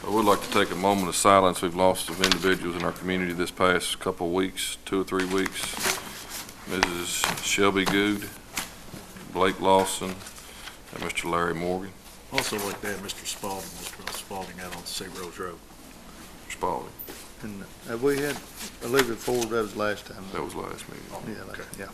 I would like to take a moment of silence. We've lost some individuals in our community this past couple of weeks, 2 or 3 weeks. Mrs. Shelby Good, Blake Lawson, and Mr. Larry Morgan. Also like that, Mr. Spalding out on St. Rose Road. Mr. Spalding. And have we had a little before, that was last time? That was last meeting. Yeah, Okay. yeah.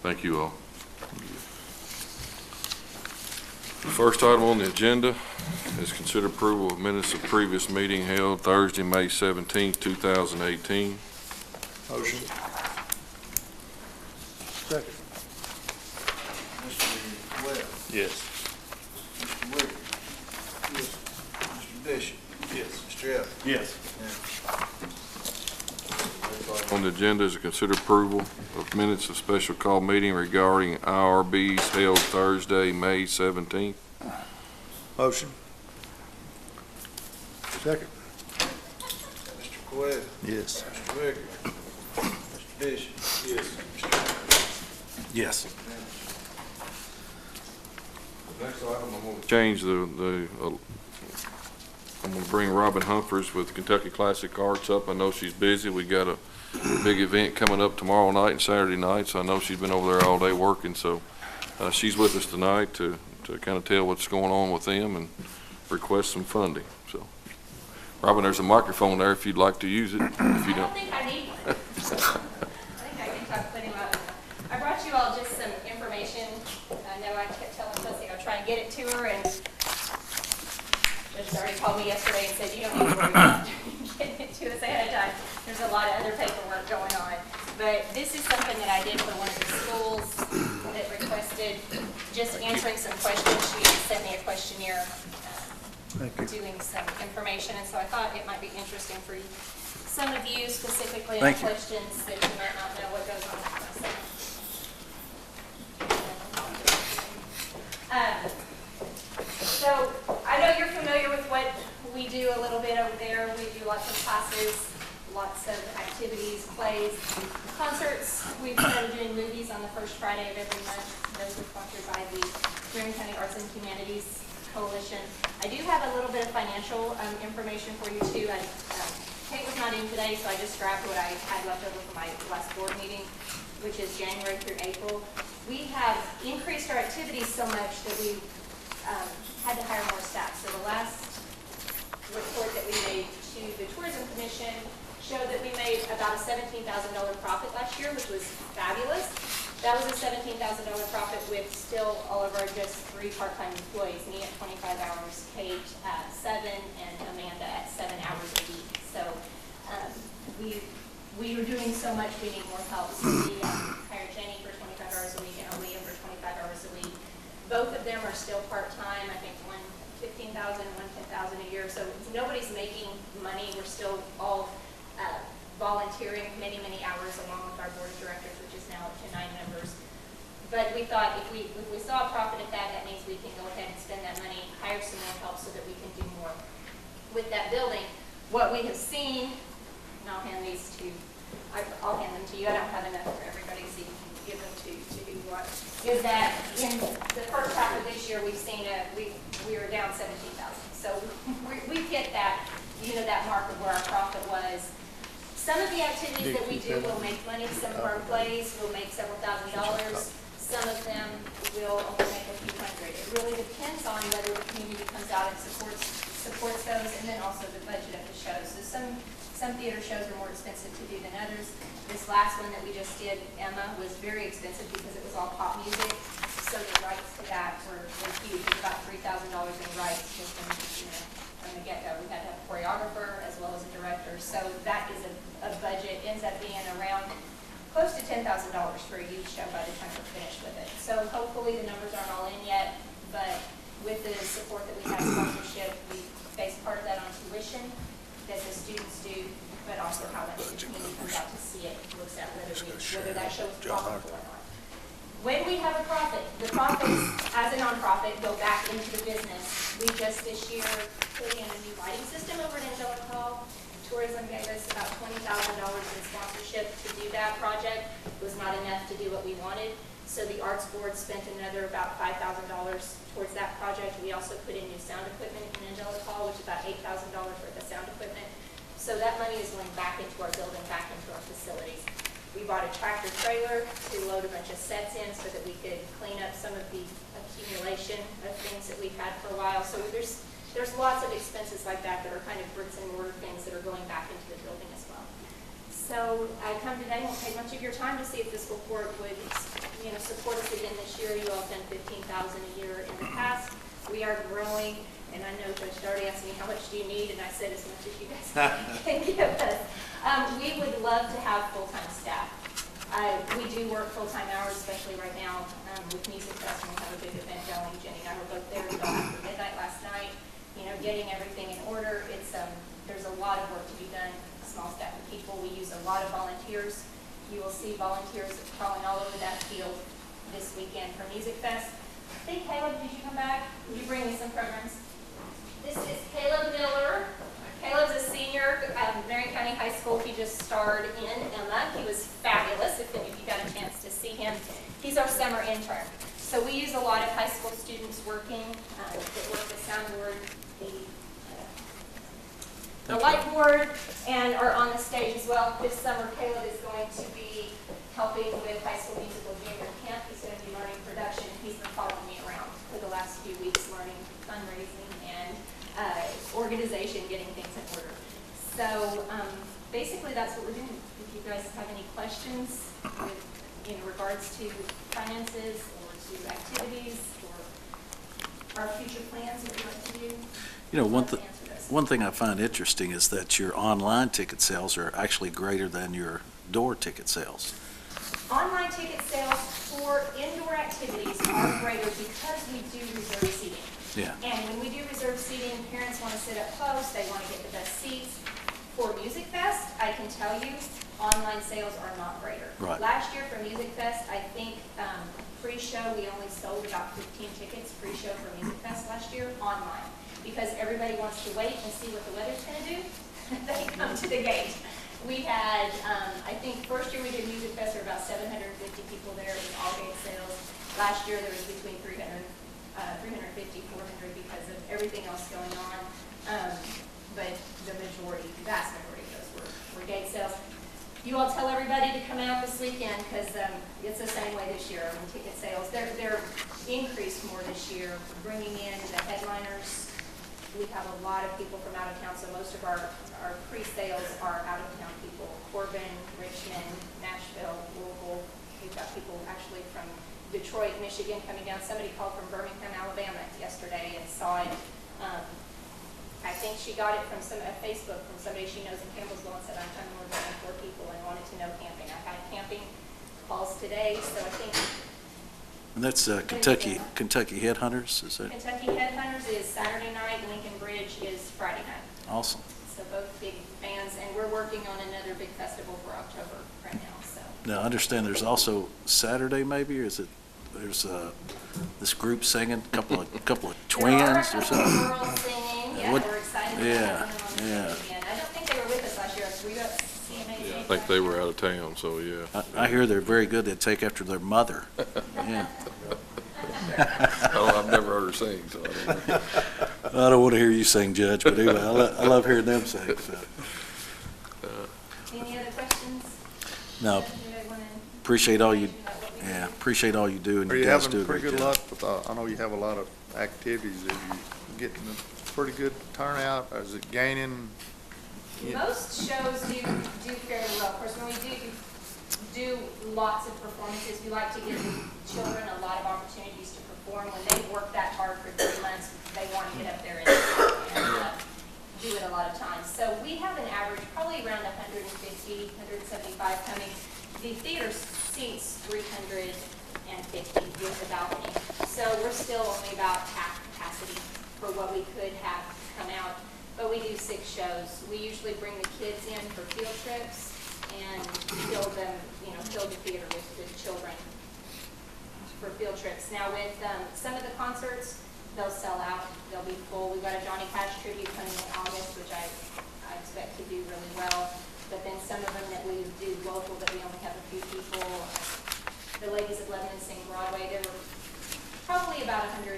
Thank you all. The first item on the agenda is consider approval of minutes of previous meeting held Thursday, May 17th, 2018. Motion. Second. Mr. Webb. Yes. Mr. Wicker. Yes. Mr. Bishop. Yes. Mr. Evans. Yes. On the agenda is to consider approval of minutes of special call meeting regarding IRBs held Thursday, May 17th. Motion. Second. Mr. Webb. Yes. Mr. Wicker. Mr. Bishop. Yes. Mr. Yes. Next item, I'm going to change I'm going to bring Robin Humphreys with Kentucky Classic Arts up. I know she's busy. We got a big event coming up tomorrow night and Saturday night, so I know she's been over there all day working. So she's with us tonight to kind of tell what's going on with them and request some funding. So, Robin, there's a microphone there if you'd like to use it. If you I don't think I need one. I think I can talk plenty about it. I brought you all just some information. I know I kept telling Pussy I'll try and get it to her, and Judge already called me yesterday and said, you don't need to worry about getting it to us ahead of time. There's a lot of other paperwork going on. But this is something that I did for one of the schools that requested just answering some questions. She sent me a questionnaire doing some information, and so I thought it might be interesting for some of you specifically on questions that you might not know what goes on with myself. So I know you're familiar with what we do a little bit over there. We do lots of classes, lots of activities, plays, concerts. We've started doing movies on the first Friday of every month. Those are sponsored by the Marion County Arts and Humanities Coalition. I do have a little bit of financial information for you too. Kate was not in today, so I just grabbed what I had left over from my last board meeting, which is January through April. We have increased our activities so much that we had to hire more staff. So the last report that we made to the Tourism Commission showed that we made about a $17,000 profit last year, which was fabulous. That was a $17,000 profit with still all of our just 3 part-time employees, me at 25 hours, Kate at 7, and Amanda at 7 hours a week. So we are doing so much, we need more help. So we hired Jenny for 25 hours a week and Aaliyah for 25 hours a week. Both of them are still part-time. I think one $15,000, one $10,000 a year. So nobody's making money. We're still all volunteering many, many hours along with our board of directors, which is now up to 9 members. But we thought if we saw a profit at that, that means we can go ahead and spend that money, hire some more help so that we can do more with that building. What we have seen, and I'll hand these to, I'll hand them to you. I don't have enough for everybody, so you can give them to who you want. Is that in the first half of this year, we've seen we were down 17,000. So we've hit that, that mark of where our profit was. Some of the activities that we do will make money. Some of our plays will make several $1,000s. Some of them will only make a few hundred. It really depends on whether the community comes out and supports those, and then also the budget of the shows. So some theater shows are more expensive to do than others. This last one that we just did, Emma, was very expensive because it was all pop music. So the rights to that were huge. It was about $3,000 in rights just from the get-go. We had to have a choreographer as well as a director. So that is a budget, ends up being around close to $10,000 for a youth show by the time we're finished with it. So hopefully the numbers aren't all in yet, but with the support that we have, sponsorship, we base part of that on tuition that the students do, but also how much the community comes out to see it, looks at whether that show is profitable or not. When we have a profit, the profits as a nonprofit go back into the business. We just this year put in a new lighting system over at Angelic Hall. Tourism gave us about in sponsorship to do that project was not enough to do what we wanted. So the Arts Board spent another about $5,000 towards that project. We also put in new sound equipment in Angelic Hall, which is about $8,000 worth of sound equipment. So that money is going back into our building, back into our facilities. We bought a tractor trailer to load a bunch of sets in so that we could clean up some of the accumulation of things that we've had for a while. So there's lots of expenses like that that are kind of bricks and mortar things that are going back into the building as well. So I come today, won't take much of your time, to see if Fiscal Court would, support us again this year. You all have done $15,000 a year in the past. We are growing, and I know Judge Darty asked me, how much do you need? And I said, as much as you guys can give us. We would love to have full-time staff. We do work full-time hours, especially right now with Music Fest, and we have a big event going. Jenny and I were both there until after midnight last night, getting everything in order. There's a lot of work to be done, a small staff of people. We use a lot of volunteers. You will see volunteers crawling all over that field this weekend for Music Fest. Hey, Caleb, did you come back? Would you bring me some programs? This is Caleb Miller. Caleb's a senior at Marion County High School. He just starred in Emma. He was fabulous, if any of you got a chance to see him. He's our summer intern. So we use a lot of high school students working that work the soundboard, the light board, and are on the stage as well. This summer, Caleb is going to be helping with High School Musical Junior Camp. He's going to be learning production. He's been following me around for the last few weeks, learning fundraising and organization, getting things in order. So basically that's what we're doing. If you guys have any questions in regards to finances or to activities or our future plans, what we'd like to do, One thing I find interesting is that your online ticket sales are actually greater than your door ticket sales. Online ticket sales for indoor activities are greater because we do reserve seating. Yeah. And when we do reserve seating, parents want to sit up close, they want to get the best seats. For Music Fest, I can tell you, online sales are not greater. Right. Last year for Music Fest, I think pre-show, we only sold about 15 tickets pre-show for Music Fest last year online. Because everybody wants to wait and see what the weather's going to do, they come to the gate. We had, I think first year we did Music Fest, there were about 750 people there in all gate sales. Last year there was between 350, 400 because of everything else going on. But the vast majority of those were gate sales. You all tell everybody to come out this weekend because it's the same way this year on ticket sales. They're increased more this year, bringing in the headliners. We have a lot of people from out of town, so most of our pre-sales are out-of-town people. Corbin, Richmond, Nashville, Louisville. We've got people actually from Detroit, Michigan coming down. Somebody called from Birmingham, Alabama yesterday and saw it. I think she got it from Facebook from somebody she knows in Campbellsville and said, I'm coming with 4 people and wanted to know camping. I've had camping calls today, so I think... And that's Kentucky Headhunters, is that? Kentucky Headhunters is Saturday night, Lincoln Bridge is Friday night. Awesome. So both big fans, and we're working on another big festival for October right now, so. Now, I understand there's also Saturday maybe, or is it, there's this group singing, couple of twins or something? There are a couple girls singing, yeah, we're excited to have them on the stage again. I don't think they were with us last year, were you at CMA? Yeah, I think they were out of town, so yeah. I hear they're very good, they take after their mother. Yeah. Oh, I've never heard her sing, so I don't know. I don't want to hear you sing, Judge, but anyway, I love hearing them sing, so. Any other questions? No, appreciate all you do, and Are you you guys do having a pretty great good job. luck with, I know you have a lot of activities. Are you getting a pretty good turnout? Or is it gaining? Most shows do fairly well. Of course, when we do lots of performances, we like to give the children a lot of opportunities to perform. When they've worked that hard for 3 months, they want to get up there and do it a lot of times. So we have an average, probably around 150, 175 coming. The theater seats 350 with the balcony. So we're still only about half capacity for what we could have come out. But we do 6 shows. We usually bring the kids in for field trips and fill the theater with children for field trips. Now with some of the concerts, they'll sell out. They'll be full. We've got a Johnny Cash tribute coming in August, which I expect to do really well. But then some the Ladies of Lebanon sing Broadway. There were probably about 150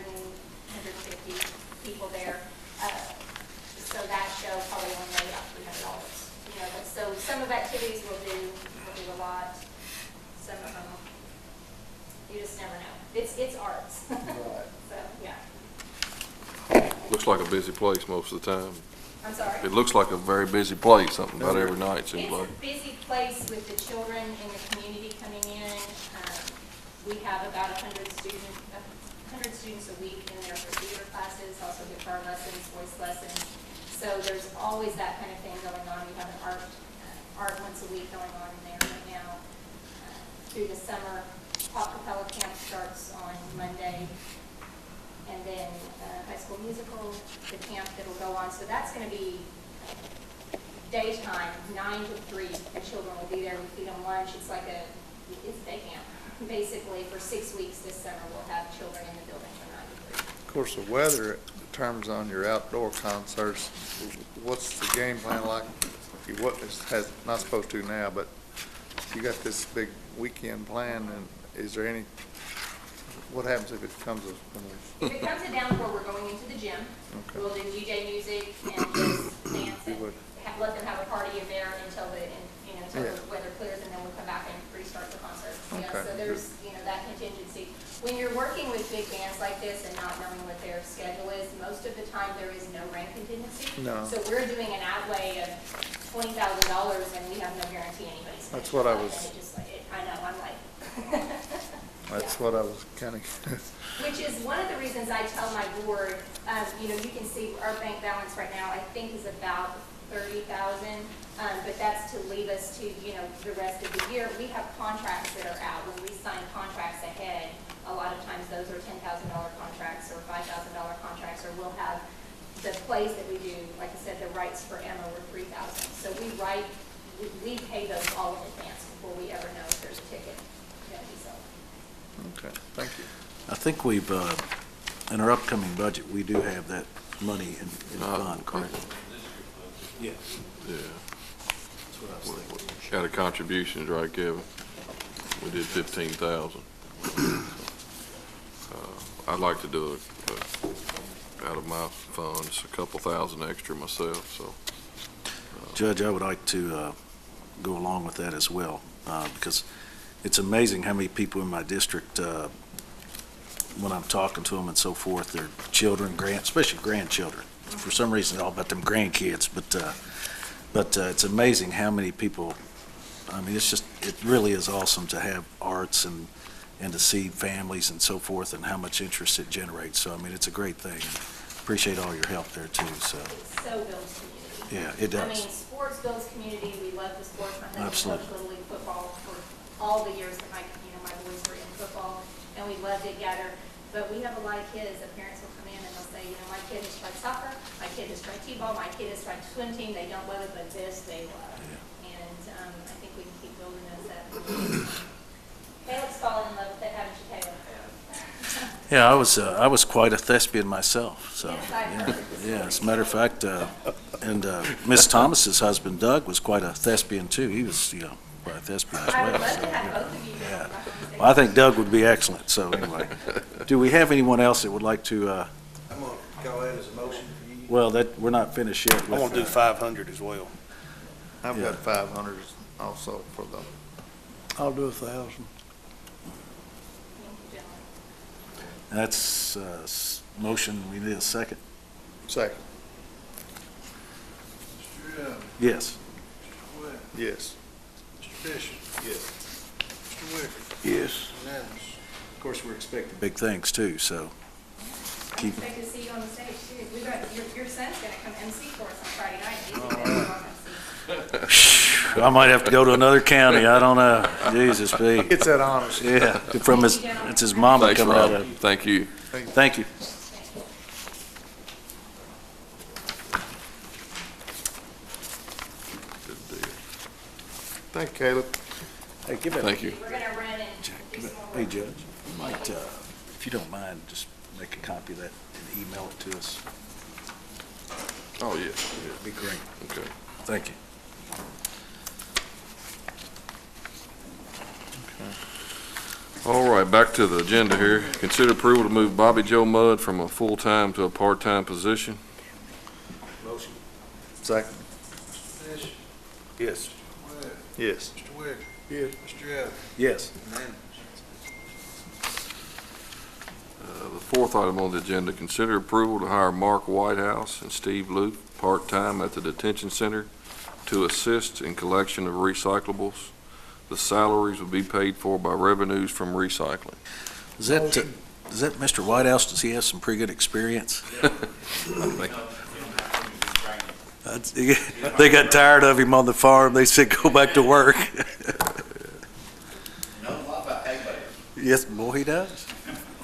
people there. So that show probably only made about $300. You know, but so some of activities we'll do a lot. Some of them, you just never know. It's arts. So, yeah. Looks like a busy place most of the time. I'm sorry. It looks like a very busy place, something about every night seems It's like. a busy place with the children in the community coming in. We have about 100 students a week in there for theater classes, also guitar lessons, voice lessons. So there's always that kind of thing going on. We have an art once a week going on in there right now. Through the summer, pop capella camp starts on Monday. And then High School Musical, the camp that will go on. So that's going to be daytime, 9 to 3. The children will be there. We feed them lunch. It's day camp. Basically, for 6 weeks this summer, we'll have children in the building from 9 to 3. Of course, the weather determines on your outdoor concerts. What's the game plan like? Not supposed to now, but you got this big weekend plan, and is there any, what happens if it comes to? If it comes to downpour, we're going into the gym. Okay. We'll do DJ music and just dance and would. let them have a party in there until until Yeah. the weather clears, and then we'll come back and restart the concert. Yeah, Okay. so there's, that contingency. When you're working with big bands like this and not knowing what their schedule is, most of the time there is no rain contingency. No. So we're doing an outlay of $20,000 and we have no guarantee anybody's. That's what I gonna was- show up, and it just I know, I'm like. That's what I was kind of, Which is one of the reasons I tell my board, you can see our bank balance right now, I think is about $30,000, but that's to leave us to, the rest of the year. We have contracts that are out. When we sign contracts ahead, a lot of times those are $10,000 contracts or $5,000 contracts, or we'll have the plays that we do, like I said, the rights for Emma were $3,000. So we pay those all in advance before we ever know if there's a ticket going to be sold. okay, thank you. I think we've, in our upcoming budget, we do have that money in the fund, correct? Yeah. Yeah. That's what I was thinking. Got a contributions, right, Kevin? We did 15,000. I'd like to do it out of my funds, a couple thousand extra myself, so. Judge, I would like to go along with that as well, because it's amazing how many people in my district, when I'm talking to them and so forth, their children, especially grandchildren. For some reason, it's all about them grandkids, but it's amazing how many people, I mean, it really is awesome to have arts and to see families and so forth and how much interest it generates. So, I mean, it's a great thing. Appreciate all your help there, too, so. It so builds community. Yeah, it does. I mean, sports builds community. We love the sports. My husband Absolutely. coached Little League football for all the years that my boys were in football, and we loved it together. But we have a lot of kids that parents will come in and they'll say, my kid has tried soccer, my kid has tried t-ball, my kid has tried swim team. They don't love it, but this they love. Yeah. And I think we can keep building those up. Caleb's fallen in love with it, haven't you, Caleb? Yeah, I was quite a thespian myself, so. Yes, I've heard. Yeah, as a matter of fact, and Miss Thomas's husband Doug was quite a thespian too. He was, quite a thespian as I would well. love so, to have yeah. both of you. Yeah. Well, I think Doug would be excellent, so anyway. Do we have anyone else that would like to, I'm gonna call that as a motion for you. well, we're not finished yet I with. want to do 500 as well. I've Yeah. got 500 also for the, I'll do 1,000. That's motion, we need a second. second, Mr. Allen, Yes. Mr. Webb, yes. Mr. Bishop. Yes. Mr. Wicker. Yes. Unanimous. Of course, we're expecting big things too, so I keep, expect to see you on the stage too. We got, your son's gonna come MC for us on Friday night. He's gonna MC. I might have to go to another county, I don't know. Jesus, be. It's that honors. Yeah, it's his mama Thanks, coming out Rob. of. Thank you. Thank you. Good deal. Thank you, Caleb. Hey, give it. Thank you. We're gonna run and do some more Hey, work. Judge, you might, if you don't mind, just make a copy of that and email it to us. Oh, yeah. It'd be great. Okay. Thank you. right, back to the agenda here. Consider approval to move Bobby Joe Mudd from a full-time to a part-time position. Motion. Second. Mr. Bishop. Yes. Mr. Webb. Yes. Mr. Wicker. Yes. Mr. Elder. Yes. Unanimous. The fourth item on the agenda, consider approval to hire Mark Whitehouse and Steve Luke part-time at the detention center to assist in collection of recyclables. The salaries will be paid for by revenues from recycling. Is that Mr. Whitehouse? Does he have some pretty good experience? They got tired of him on the farm. They said, go back to work. Yes, boy, he does.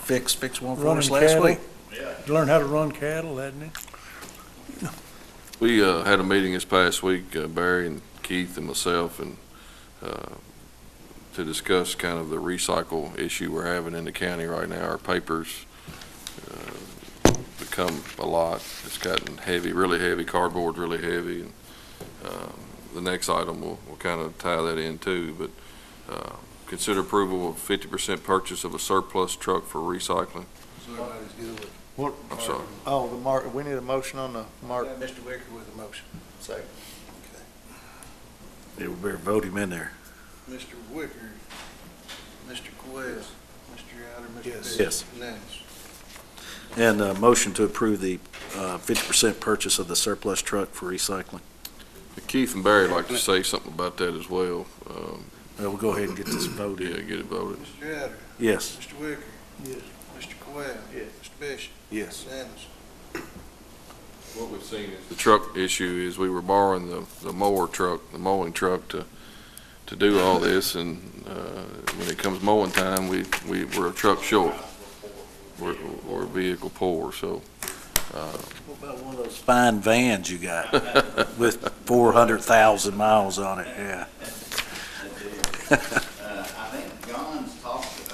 Fix one for us Running last cattle. week. Learn how to run cattle, hadn't he? We had a meeting this past week, Barry and Keith and myself, and to discuss kind of the recycle issue we're having in the county right now. Our papers become a lot. It's gotten heavy, really heavy. Cardboard's really heavy. And the next item will kind of tie that in too. But consider approval of 50% purchase of a surplus truck for recycling. So everybody's good with it. What? I'm sorry. Oh, the mark, we need a motion on the mark. Mr. Wicker with the motion. Second. Yeah, we better vote him in there. Mr. Wicker, Mr. Quez, Mr. Elder, Mr. Yes. Bishop. Yes. Unanimous. And a motion to approve the 50% purchase of the surplus truck for recycling. Keith and Barry like to say something about that as well. We'll go ahead and get this Yeah, voted. get it voted. Mr. Elder, Yes. Mr. Wicker. Yes. Mr. Quez. Yes. Mr. Bishop. Yes. Unanimous. What we've seen is the truck issue is we were borrowing the mower truck, the mowing truck to do all this, and when it comes mowing time, we're a truck short. We're vehicle poor, so. What about one of those fine vans you got with 400,000 miles on it? Yeah. I think John's talked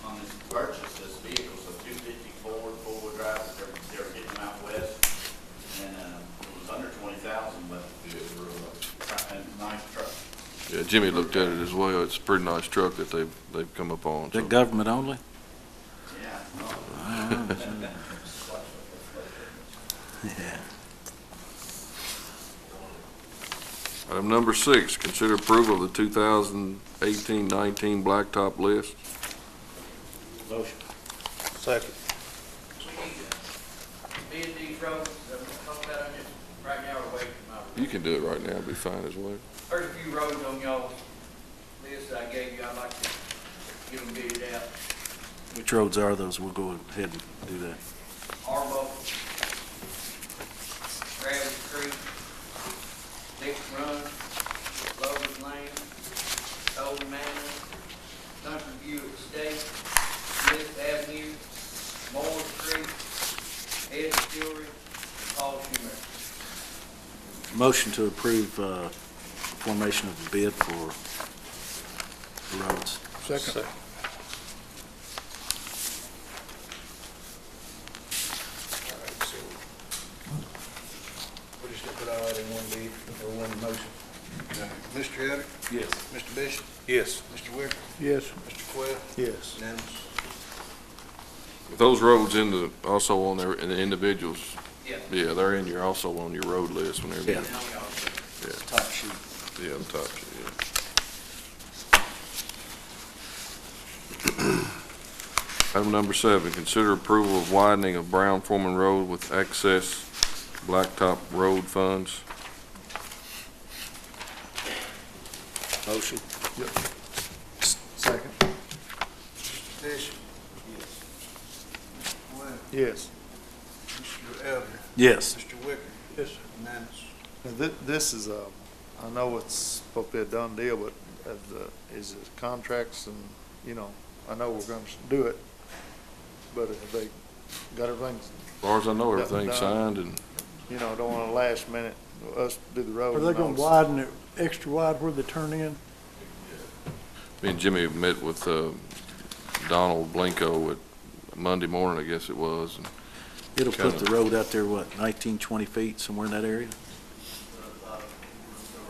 on this purchase, this vehicle, so 250 Ford, four-wheel drive, they were getting them out west, and it was under 20,000, but a nice truck. Yeah, Jimmy looked at it as well. It's a pretty nice truck that they've come up on. Is that So. government only? Yeah. Yeah. Item number 6, consider approval of the 2018-19 blacktop list. Motion. Second. We need to bid these roads that we're talking about on this right now or wait for my. You can do it right now, it'll be fine as well. There's a few roads on y'all's list that I gave you, I'd like to get them bidded out. Which roads are those? We'll go ahead and do that. Arbo, Travis Creek, Dixon Run, Lover's Lane, Golden Manor, Country View Estate, Smith Avenue, Moore Street, Ed Distillery, and Paul Schumacher. Motion to approve formation of the bid for the roads. Second. All right, so we're just gonna put all that in one bid or one motion. All right. Mr. Elder, Yes. Mr. Bishop, Yes. Mr. Wicker, Yes. Mr. Quez. Yes. Unanimous. With those roads also on there, and the individuals, Yeah. yeah, they're also on your road list when they're. Yeah. And on y'all's. Top sheet. Yeah, the top sheet, yeah. Item number 7, consider approval of widening of Brown Foreman Road with excess blacktop road funds. Motion. Second. Mr. Bishop. Yes. Mr. Webb. Yes. Mr. Elder, Yes. Mr. Wicker. Yes. Unanimous. Now, this is, I know it's supposed to be a done deal, but is it contracts and, I know we're gonna do it, but have they got everything, As far as I know, everything's signed, and don't want to last minute, us do the road. Are they and all gonna this. widen it extra wide where they turn in? me and Jimmy met with Donald Blanco at Monday morning, I guess it was. And It'll put the road out there, what, 19, 20 feet, somewhere in that area? The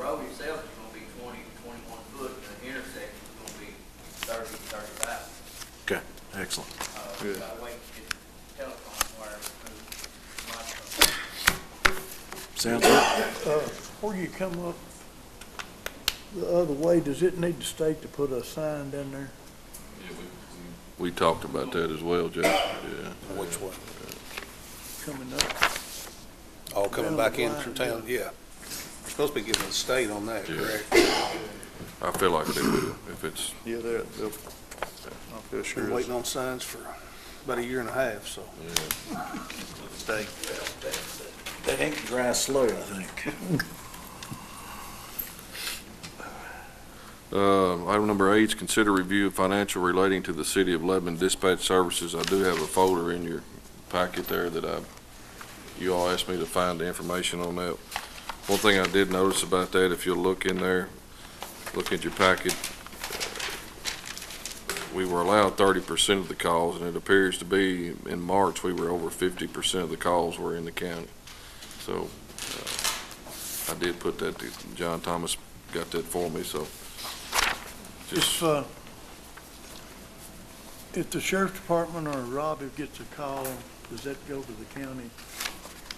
road itself is gonna be 20, 21 foot, and the intersection's gonna be 30, 35. Good. Gotta wait to get telephone wire moved. Sounds good. Before you come up the other way, does it need the state to put a sign down there? We talked about that as well, Judge, yeah. Which one? Coming up? All coming back in through Down the town, yeah. We're supposed to be giving the state on that, Yeah. correct? I feel like they will, if it's, Yeah, they'll, I feel sure. Been waiting on signs for about a year and a half, so. yeah. State. That ink dries slow, I think. Item number 8 is consider review of financial relating to the City of Lebanon dispatch services. I do have a folder in your packet there that you all asked me to find the information on that. One thing I did notice about that, if you'll look in there, look at your packet, we were allowed 30% of the calls, and it appears to be in March we were over 50% of the calls were in the county. So I did put that, John Thomas got that for me, so just, If the sheriff's department or Robbie gets a call, does that go to the county?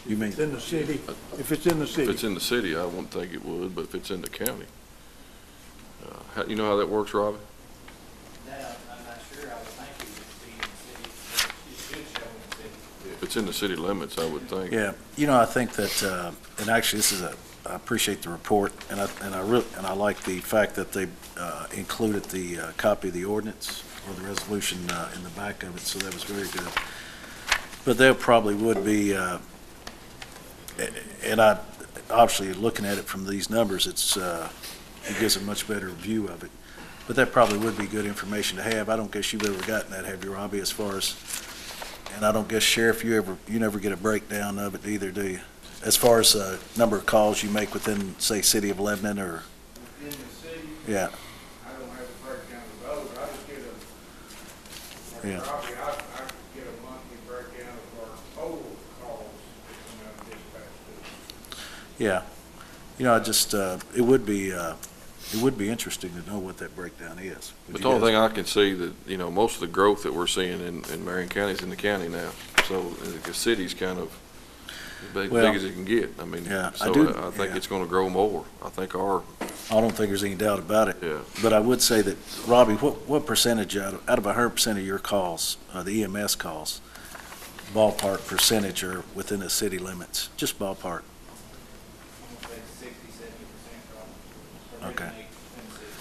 You mean, It's in the city? If it's in the if city? it's in the city, I wouldn't think it would, but if it's in the county. You know how that works, Robbie? That, I'm not sure, I would think it would be in the city, it should show in the city. If it's in the city limits, I would think. yeah, I think that, and actually this is I appreciate the report, and I like the fact that they included the copy of the ordinance or the resolution in the back of it, so that was very good. But there probably would be, and I, obviously, looking at it from these numbers, it gives a much better view of it. But that probably would be good information to have. I don't guess you've ever gotten that, have you, Robbie, as far as, and I don't guess, Sheriff, you never get a breakdown of it either, do you? As far as number of calls you make within, say, City of Lebanon, or, In the city, yeah, I don't have a breakdown of those, I just get a, Yeah. like Robbie, I get a monthly breakdown of our total calls that come out of dispatch. yeah. I just, it would be interesting to know what that breakdown is. Would But you the only guys- thing I can see that, most of the growth that we're seeing in Marion County is in the county now. So the city's kind of as Well, big as it can get. I mean, yeah, I so do- I think yeah. it's gonna grow more. I think I don't think there's any doubt about it. yeah. But I would say that, Robbie, what percentage out of 100% of your calls, the EMS calls, ballpark percentage are within the city limits? Just ballpark. I'm gonna say 60, 70% probably. Okay. Originates in the city.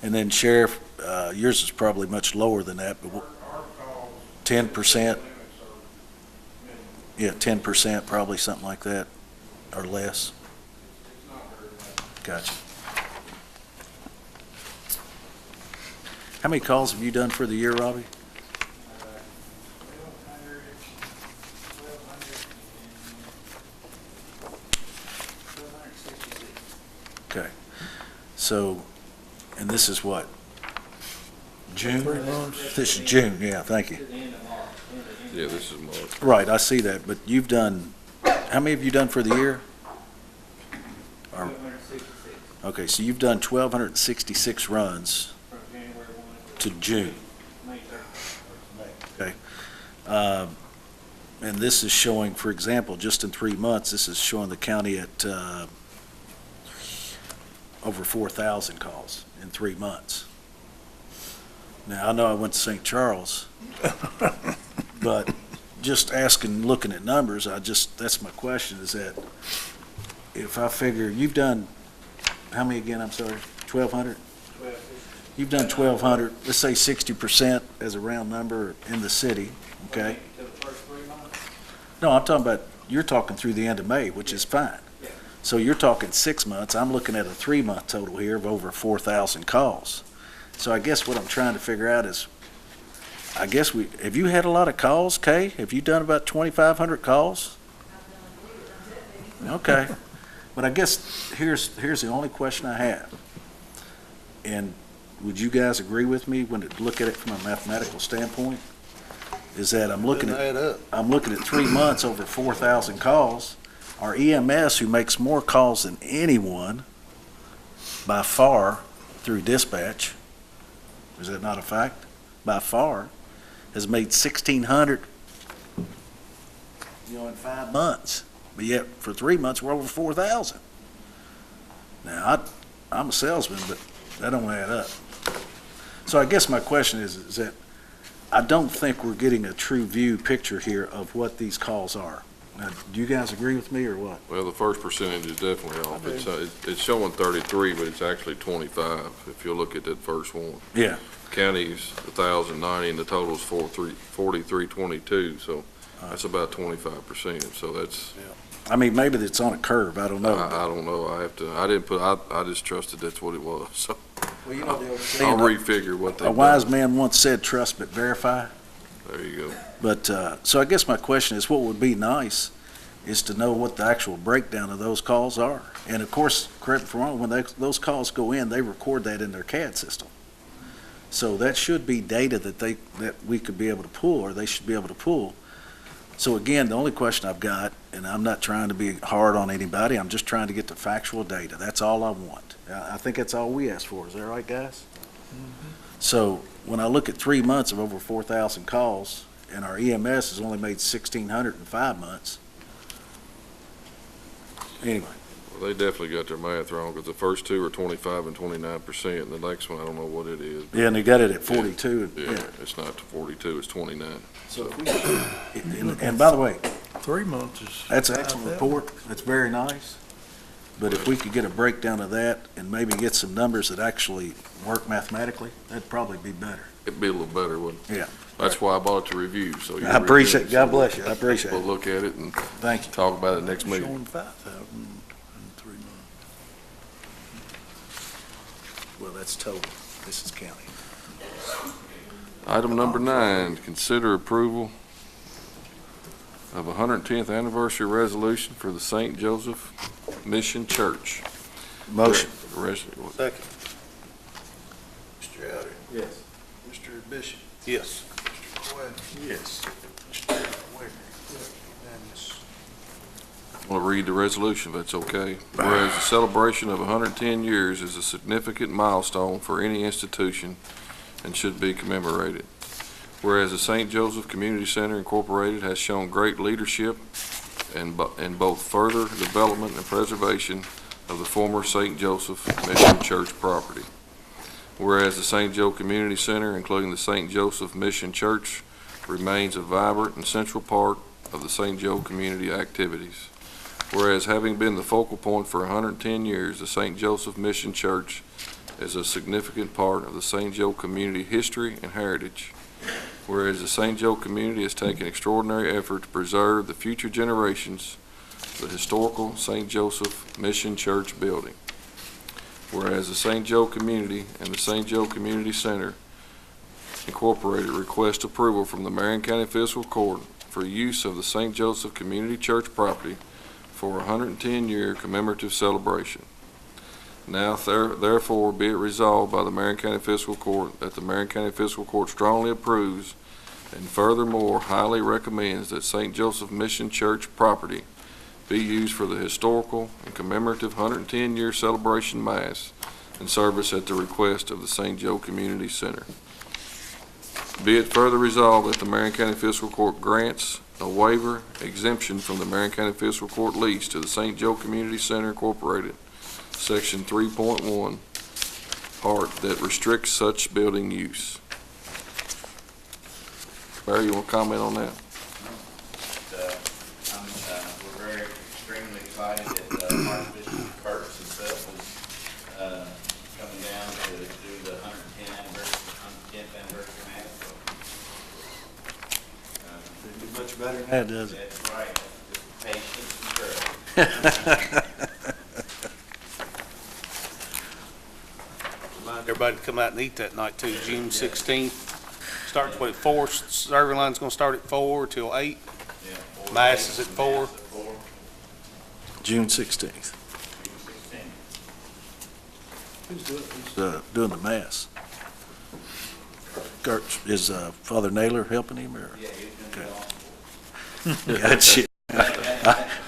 And then Sheriff, yours is probably much lower than that, but Our calls. 10%? Limits are minimal. Yeah, 10%, probably something like that, or less. It's not very much. Gotcha. How many calls have you done for the year, Robbie? 1266. Okay. So, and this is what? June? 3 months. This is June, yeah, thank you. To the end of March. Yeah, this is March. Right, I see that, but you've done, how many have you done for the year? Or- 1266 Okay, so you've done 1,266 runs from January 1 to June. May 31st. Okay. And this is showing, for example, just in 3 months, this is showing the county at over 4,000 calls in 3 months. Now, I know I went to St. Charles, but just asking, looking at numbers, that's my question, is that if I figure, you've done, how many again, I'm sorry, 1,200? 1266. You've done 1,200, let's say 60% as a round number in the city, okay? To the first 3 months? No, I'm talking about, you're talking through the end of May, which is fine. Yeah. So you're talking 6 months, I'm looking at a 3-month total here of over 4,000 calls. So I guess what I'm trying to figure out is, have you had a lot of calls, Kay? Have you done about 2,500 calls? Okay. But I guess here's the only question I have. And would you guys agree with me when to look at it from a mathematical standpoint? Is that I'm looking Doesn't at add up. 3 months over 4,000 calls. Our EMS, who makes more calls than anyone by far through dispatch, is that not a fact? By far, has made 1,600, in 5 months. But yet, for 3 months, we're over 4,000. Now, I'm a salesman, but that don't add up. So I guess my question is that I don't think we're getting a true picture here of what these calls are. Now, do you guys agree with me or what? Well, the first percentage is definitely off. It's showing 33, but it's actually 25, if you look at that first one. Yeah. County's 1,090, and the total's 4322, so that's about 25%, so that's, I mean, maybe it's on a curve, I don't know. I don't know, I just trusted that's what it was, so Well, you know, I'll refigure what they a done. wise man once said, trust but verify. There you go. But, so I guess my question is, what would be nice is to know what the actual breakdown of those calls are. And of course, correct me if I'm wrong, when those calls go in, they record that in their CAD system. So that should be data that we could be able to pull, or they should be able to pull. So again, the only question I've got, and I'm not trying to be hard on anybody, I'm just trying to get the factual data. That's all I want. I think that's all we asked for. Is that right, guys? So when I look at 3 months of over 4,000 calls, and our EMS has only made 1,600 in 5 months. Anyway, Well, they definitely got their math wrong, because the first two are 25 and 29%, and the next one, I don't know what it is. yeah, and they got it at 42. Yeah, it's not 42, it's 29. So if we, and by the way, 3 months is. that's an excellent report. That's very nice. But if we could get a breakdown of that and maybe get some numbers that actually work mathematically, that'd probably be better. It'd be a little better, wouldn't it? Yeah. That's why I bought it to review, so. I appreciate it. God bless you. I appreciate We'll it. look at it and Thank you. talk about it next meeting. Showing 5,000 in 3 months. Well, that's total. This is county. Item number 9, consider approval of a 110th anniversary resolution for the St. Joseph Mission Church. Motion. Second. Mr. Elder? Yes. Mr. Bishop? Yes. Mr. Quinn? Yes. Mr. Wicker? Unanimous. I want to read the resolution, if that's okay. Whereas the celebration of 110 years is a significant milestone for any institution and should be commemorated. Whereas the St. Joseph Community Center Incorporated has shown great leadership in both further development and preservation of the former St. Joseph Mission Church property. Whereas the St. Joe Community Center, including the St. Joseph Mission Church, remains a vibrant and central part of the St. Joe community activities. Whereas having been the focal point for 110 years, the St. Joseph Mission Church is a significant part of the St. Joe community history and heritage. Whereas the St. Joe community has taken extraordinary effort to preserve the future generations the historical St. Joseph Mission Church building. Whereas the St. Joe community and the St. Joe Community Center Incorporated request approval from the Marion County Fiscal Court for use of the St. Joseph Community Church property for a 110-year commemorative celebration. Now therefore be it resolved by the Marion County Fiscal Court that the Marion County Fiscal Court strongly approves and furthermore highly recommends that St. Joseph Mission Church property be used for the historical and commemorative 110-year celebration mass and service at the request of the St. Joe Community Center. Be it further resolved that the Marion County Fiscal Court grants a waiver exemption from the Marion County Fiscal Court lease to the St. Joe Community Center Incorporated, Section 3.1, part that restricts such building use. Barry, you want to comment on that? We're very extremely excited that Archbishop Curtis himself is coming down to do the 110th anniversary mass. Doesn't get much better than that, does it? That's right. Just patience and courage. Remind everybody to come out and eat that night too, June 16th. Starts at 4, serving line's gonna start at 4 till 8. Yeah, Mass is at 4. June 16th. Who's doing the mass? Is Father Naylor helping him, or? Yeah, he's gonna be Gotcha.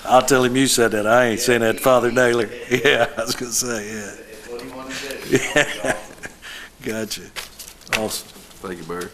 I'll tell him you said that. I ain't saying that to Father Naylor. Yeah, I was gonna say, yeah. It's what he wanted to do. Yeah. Gotcha. Awesome. Thank you, Barry.